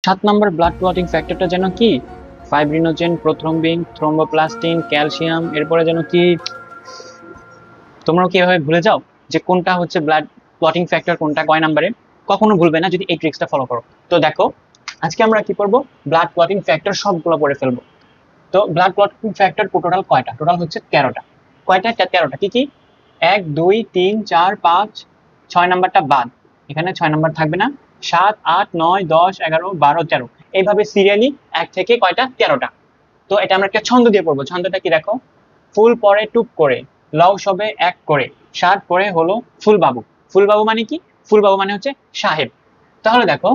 7 নম্বর blood clotting ফ্যাক্টরটা যেন কি? Fibrinogen, prothrombin, thromboplastin, calcium, এরপরে যেন কি? তোমরাও কি এভাবে ভুলে যাও যে কোনটা হচ্ছে ব্লাড ক্লটিং ফ্যাক্টর, কোনটা কয় নম্বরে? কখনো ভুলবে না যদি এই ট্রিক্সটা ফলো করো। তো দেখো, আজকে আমরা কি করব, ব্লাড ক্লটিং ফ্যাক্টর সবগুলো পড়ে ফেলবো। তো ব্লাড ক্লটিং ফ্যাক্টর টোটাল কয়টা? টোটাল হচ্ছে 13টা। কয়টা? 13টা। কি কি? 1 2 3 4 5 6 নাম্বারটা বাদ, এখানে 6 নাম্বার থাকবে না। 7 8 9 10 11 12 13, এইভাবে সিরিয়ালি এক থেকে কয়টা? 13টা। তো এটা আমরা একটা ছন্দ দিয়ে পড়বো। ছন্দটা কি দেখো, ফুল পরে টুপ করে, লও সবে এক করে, সাত পরে হলো ফুলবাবু। ফুলবাবু মানে কি? ফুলবাবু মানে হচ্ছে সাহেব। তাহলে দেখো,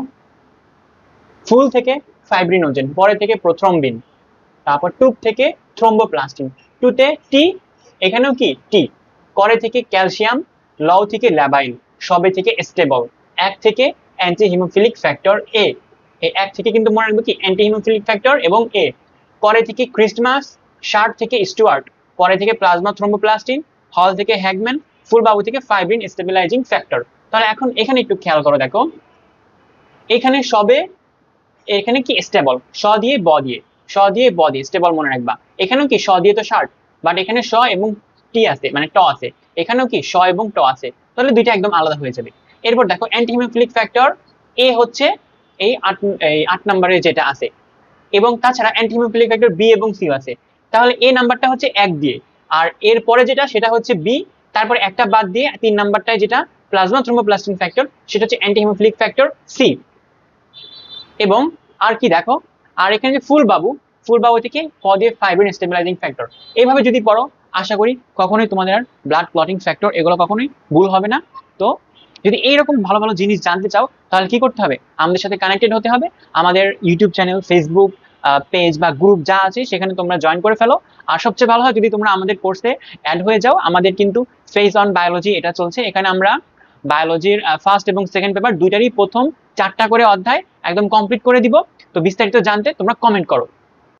ফুল থেকে ফাইব্রিনোজেন, পরে থেকে প্রোথ্রম্বিন, তারপর টুপ থেকে থ্রোম্বোপ্লাস্টিন, টুতে টি, এখানেও কি টি, করে থেকে ক্যালসিয়াম, লও থেকে ল্যাবাইল, সবে থেকে স্টেবল, এক থেকে অ্যান্টি হিমোফিলিক ফ্যাক্টর এ। এই এক থেকে কিন্তু মনে রাখবে কি অ্যান্টি হিমোফিলিক ফ্যাক্টর এবং এ। করে থেকে ক্রিস্টমাস, শার্ট থেকে স্টুয়ার্ট, পরে থেকে প্লাজমা থ্রোম্বোপ্লাস্টিন, হল থেকে হ্যাগম্যান, ফুলবাবু থেকে ফাইব্রিন স্টেবিলাইজিং ফ্যাক্টর। তাহলে এখন এখানে একটু খেয়াল করো, দেখো এখানে সবে, এখানে কি স্টেবল, স দিয়ে ব দিয়ে, স দিয়ে ব দিয়ে স্টেবল মনে রাখবা। এখানেও কি স দিয়ে তো শার্ট, বাট এখানে স এবং টি আছে, মানে ট আছে। এখানেও কি স এবং ট আছে, তাহলে দুইটা একদম আলাদা হয়ে যাবে। এরপর দেখো অ্যান্টি হিমোফিলিক ফ্যাক্টর এ হচ্ছে এই 8 নম্বরে যেটা আছে, এবং তাছাড়া অ্যান্টি হিমোফিলিক ফ্যাক্টর বি এবং সি আছে। তাহলে এ নাম্বারটা হচ্ছে 1 দিয়ে, আর এর পরে যেটা সেটা হচ্ছে বি, তারপরে একটা বাদ দিয়ে 3 নাম্বারটায় যেটা প্লাজমা থ্রোম্বোপ্লাস্টিন ফ্যাক্টর, সেটা হচ্ছে অ্যান্টি হিমোফিলিক ফ্যাক্টর সি। এবং আর কি দেখো, আর এখানে যে ফুলবাবু, ফুলবাবু থেকে ক দিয়ে ফাইব্রিন স্টেবিলাইজিং ফ্যাক্টর। এইভাবে যদি পড়ো, আশা করি কখনোই তোমাদের ব্লাড ক্লটিং ফ্যাক্টর এগুলো কখনোই ভুল হবে না। তো যদি এইরকম ভালো ভালো জিনিস জানতে চাও, তাহলে কি করতে হবে? আমাদের সাথে কানেক্টেড হতে হবে। আমাদের ইউটিউব চ্যানেল, ফেসবুক পেজ বা গ্রুপ যা আছে সেখানে তোমরা জয়েন করে ফেলো। আর সবচেয়ে ভালো হয় যদি তোমরা আমাদের কোর্সে অ্যাড হয়ে যাও। আমাদের কিন্তু ফেজ অন বায়োলজি এটা চলছে, এখানে আমরা বায়োলজির ফার্স্ট এবং সেকেন্ড পেপার দুইটারই প্রথম 4টা করে অধ্যায় একদম কমপ্লিট করে দিব। তো বিস্তারিত জানতে তোমরা কমেন্ট করো।